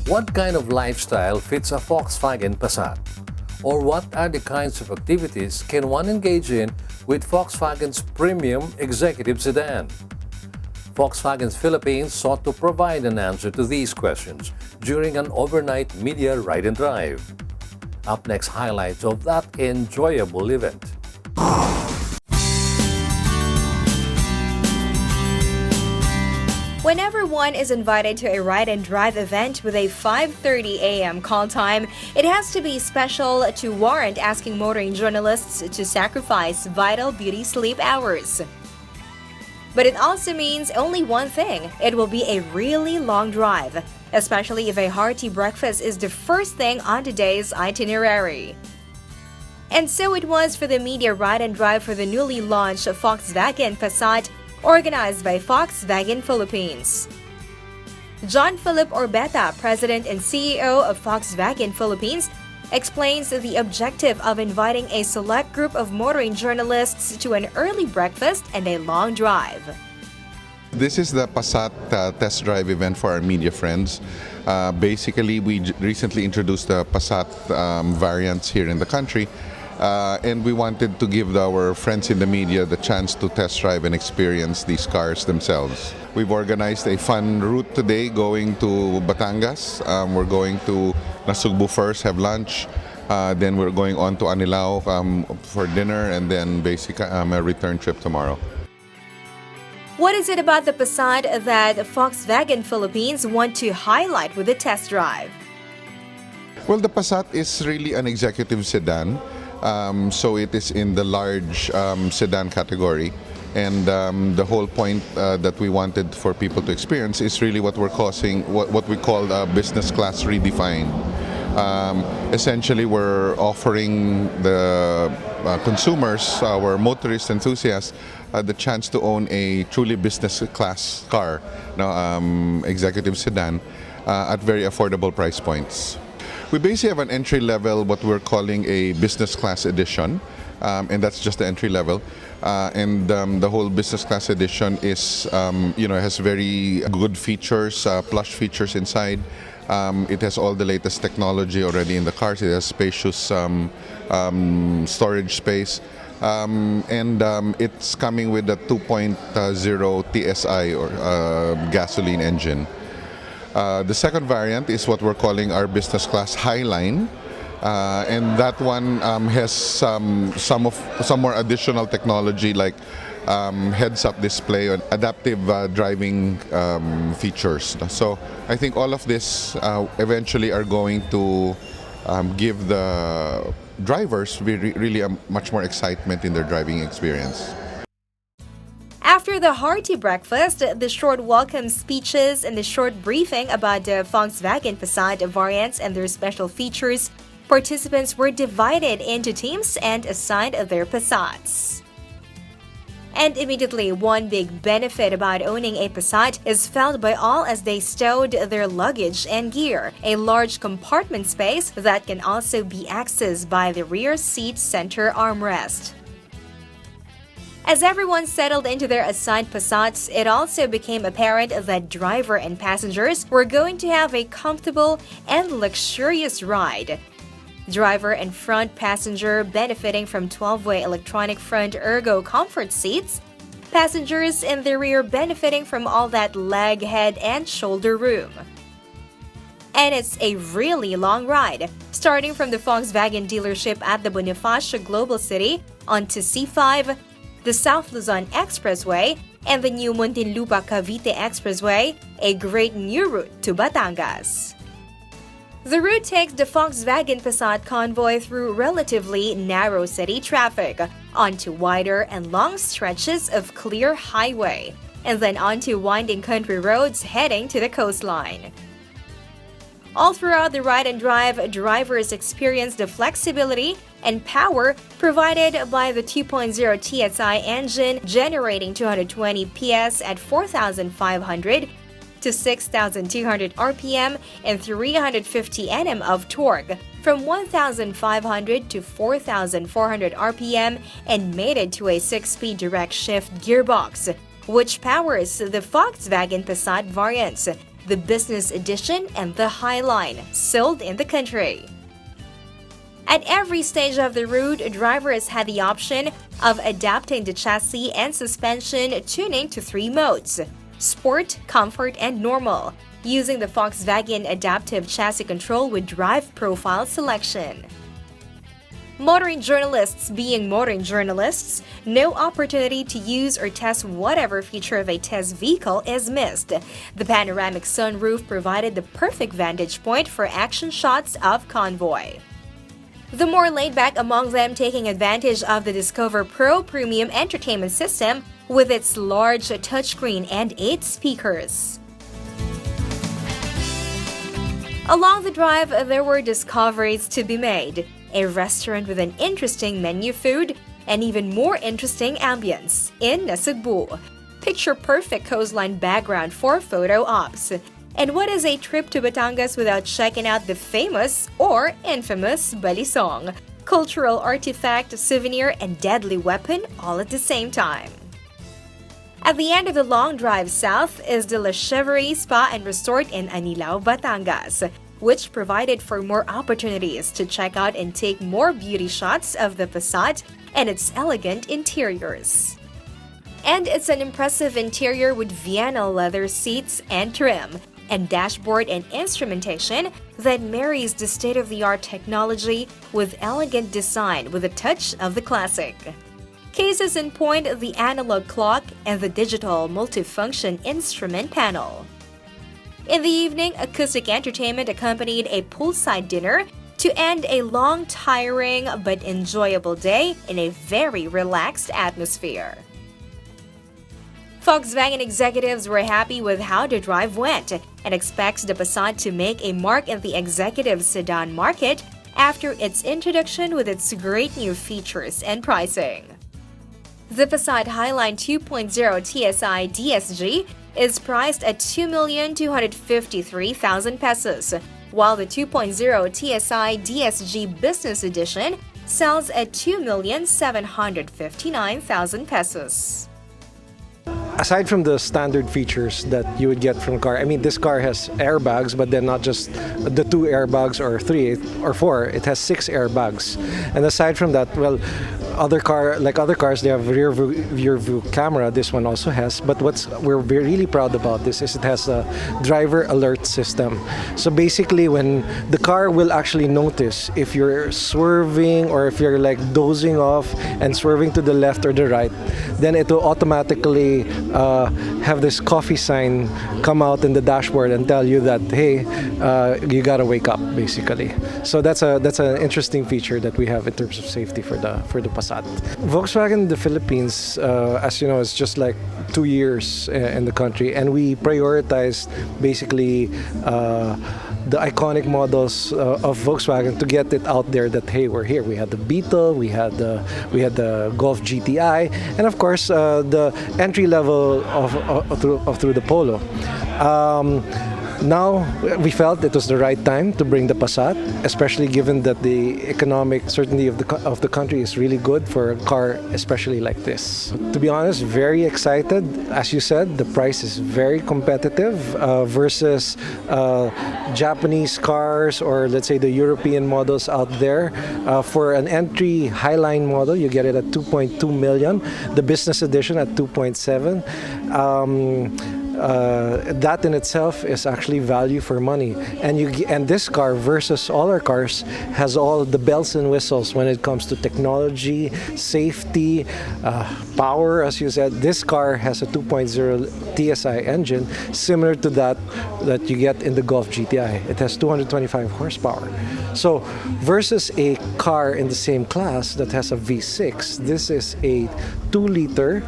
What kind of lifestyle fits a Volkswagen Passat? Or what are the kinds of activities can one engage in with Volkswagen's premium executive sedan? Volkswagen Philippines sought to provide an answer to these questions during an overnight media ride and drive. Up next, highlights of that enjoyable event. Whenever one is invited to a ride and drive event with a 5:30 a.m. call time, it has to be special to warrant asking motoring journalists to sacrifice vital beauty sleep hours. But it also means only one thing: it will be a really long drive, especially if a hearty breakfast is the first thing on today's itinerary. And so it was for the media ride and drive for the newly launched Volkswagen Passat, organized by Volkswagen Philippines. John Philip Orbeta, President and CEO of Volkswagen Philippines, explains the objective of inviting a select group of motoring journalists to an early breakfast and a long drive. This is the Passat test drive event for our media friends. Basically, we recently introduced the Passat variants here in the country. And we wanted to give our friends in the media the chance to test drive and experience these cars themselves. We've organized a fun route today going to Batangas. We're going to Nasugbu first, have lunch. Then we're going on to Anilao for dinner, and then basically a return trip tomorrow. What is it about the Passat that Volkswagen Philippines want to highlight with the test drive? Well, the Passat is really an executive sedan. So it is in the large sedan category, and the whole point that we wanted for people to experience is really what we call business class redefined. Essentially, we're offering the consumers, our motorist enthusiasts, the chance to own a truly business class car, executive sedan, at very affordable price points. We basically have an entry level, what we're calling a business class edition, and that's just the entry level. The whole business class edition is, has very good features, plush features inside. It has all the latest technology already in the cars. It has spacious storage space, and it's coming with a 2.0 TSI or gasoline engine. The second variant is what we're calling our business class Highline, and that one has some more additional technology like heads-up display and adaptive driving features. So I think all of this eventually are going to give the drivers really a much more excitement in their driving experience. After the hearty breakfast, the short welcome speeches, and the short briefing about the Volkswagen Passat variants and their special features, participants were divided into teams and assigned their Passats. And immediately, one big benefit about owning a Passat is felt by all as they stowed their luggage and gear, a large compartment space that can also be accessed by the rear seat center armrest. As everyone settled into their assigned Passats, it also became apparent that driver and passengers were going to have a comfortable and luxurious ride. Driver and front passenger benefiting from 12-way electronic front ergoComfort seats, passengers in the rear benefiting from all that leg, head, and shoulder room. And it's a really long ride, starting from the Volkswagen dealership at the Bonifacio Global City onto C5, the South Luzon Expressway, and the new Muntinlupa-Cavite Expressway, a great new route to Batangas. The route takes the Volkswagen Passat convoy through relatively narrow city traffic, onto wider and long stretches of clear highway, and then onto winding country roads heading to the coastline. All throughout the ride and drive, drivers experience the flexibility and power provided by the 2.0 TSI engine, generating 220 PS at 4,500 to 6,200 RPM and 350 Nm of torque, from 1,500 to 4,400 RPM, and mated to a 6-speed direct shift gearbox, which powers the Volkswagen Passat variants, the Business Edition, and the Highline, sold in the country. At every stage of the route, drivers had the option of adapting the chassis and suspension tuning to 3 modes: Sport, Comfort, and Normal, using the Volkswagen Adaptive Chassis Control with Drive Profile selection. Motoring journalists being motoring journalists, no opportunity to use or test whatever feature of a test vehicle is missed. The panoramic sunroof provided the perfect vantage point for action shots of convoy. The more laid-back among them taking advantage of the Discover Pro premium entertainment system with its large touchscreen and 8 speakers. Along the drive, there were discoveries to be made. A restaurant with an interesting menu food, and even more interesting ambience in Nasugbu. Picture-perfect coastline background for photo ops. And what is a trip to Batangas without checking out the famous or infamous balisong, cultural artifact, souvenir, and deadly weapon all at the same time? At the end of the long drive south is the La Chevrerie Spa and Resort in Anilao, Batangas, which provided for more opportunities to check out and take more beauty shots of the Passat and its elegant interiors. And it's an impressive interior with Vienna leather seats and trim, and dashboard and instrumentation that marries the state-of-the-art technology with elegant design with a touch of the classic. Cases in point, the analog clock and the digital multifunction instrument panel. In the evening, acoustic entertainment accompanied a poolside dinner to end a long, tiring, but enjoyable day in a very relaxed atmosphere. Volkswagen executives were happy with how the drive went and expects the Passat to make a mark in the executive sedan market after its introduction with its great new features and pricing. The Passat Highline 2.0 TSI DSG is priced at 2,253,000 pesos, while the 2.0 TSI DSG Business Edition sells at 2,759,000 pesos. Aside from the standard features that you would get from a car, I mean, this car has airbags, but then not just the 2 airbags or 3 or 4, it has 6 airbags. And aside from that, well, other cars, they have rear view camera. This one also has. But we're really proud about this is it has a driver alert system. So basically, when the car will actually notice if you're swerving or if you're like dozing off and swerving to the left or the right, then it will automatically have this coffee sign come out in the dashboard and tell you that, hey, you gotta wake up, basically. So that's an interesting feature that we have in terms of safety for the Passat. Volkswagen the Philippines, as you know, is just like 2 years in the country, and we prioritized basically the iconic models of Volkswagen to get it out there that, hey, we're here. We had the Beetle, we had the Golf GTI, and of course the entry level through the Polo. Now, we felt it was the right time to bring the Passat, especially given that the economic certainty of the country is really good for a car, especially like this. To be honest, very excited. As you said, the price is very competitive versus Japanese cars or let's say the European models out there. For an entry Highline model, you get it at 2.2 million. The business edition at 2.7. That in itself is actually value for money, and this car versus all our cars has all the bells and whistles when it comes to technology, safety, power. As you said, this car has a 2.0 TSI engine similar to that you get in the Golf GTI. It has 225 horsepower. So versus a car in the same class that has a V6, this is a 2-liter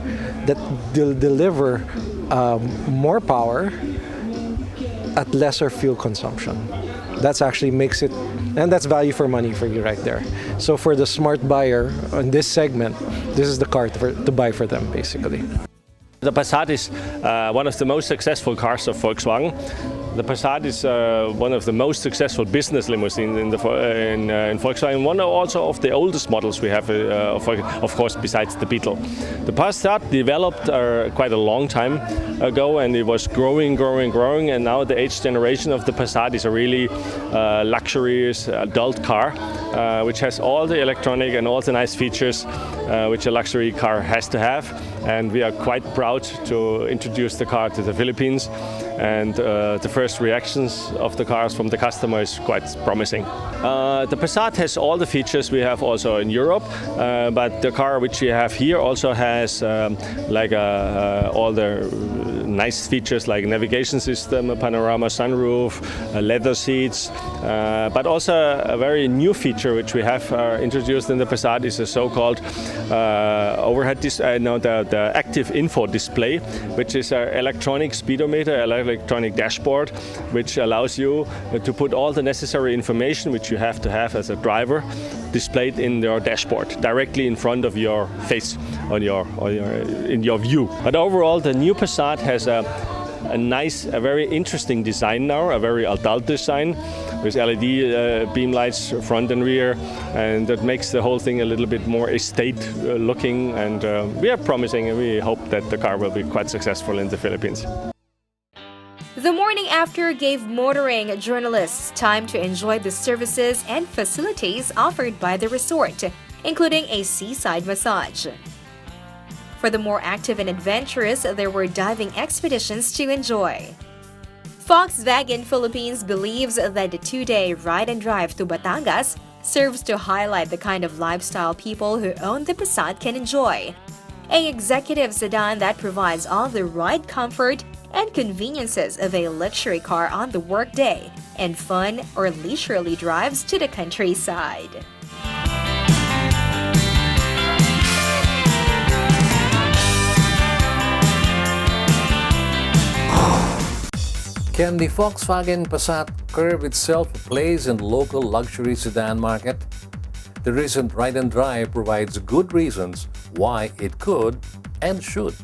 that will deliver more power at lesser fuel consumption. That's actually makes it, and that's value for money for you right there. So for the smart buyer in this segment, this is the car to buy for them, basically. The Passat is one of the most successful cars of Volkswagen. The Passat is one of the most successful business limousines in Volkswagen, one also of the oldest models we have, of course, besides the Beetle. The Passat developed quite a long time ago, and it was growing, and now the 8th generation of the Passat is a really luxurious adult car, which has all the electronic and all the nice features which a luxury car has to have. And we are quite proud to introduce the car to the Philippines, and the first reactions of the cars from the customer is quite promising. The Passat has all the features we have also in Europe, but the car which we have here also has all the nice features like navigation system, a panorama sunroof, leather seats, but also a very new feature which we have introduced in the Passat is a so-called the active info display, which is an electronic speedometer, electronic dashboard, which allows you to put all the necessary information which you have to have as a driver displayed in your dashboard directly in front of your face in your view. But overall, the new Passat has a very interesting design now, a very adult design with LED beam lights front and rear, and that makes the whole thing a little bit more estate looking, and we are promising and we hope that the car will be quite successful in the Philippines. The morning after gave motoring journalists time to enjoy the services and facilities offered by the resort, including a seaside massage. For the more active and adventurous, there were diving expeditions to enjoy. Volkswagen Philippines believes that the 2-day ride and drive to Batangas serves to highlight the kind of lifestyle people who own the Passat can enjoy. An executive sedan that provides all the ride comfort and conveniences of a luxury car on the workday, and fun or leisurely drives to the countryside. Can the Volkswagen Passat curve itself a place in the local luxury sedan market? The recent ride and drive provides good reasons why it could and should.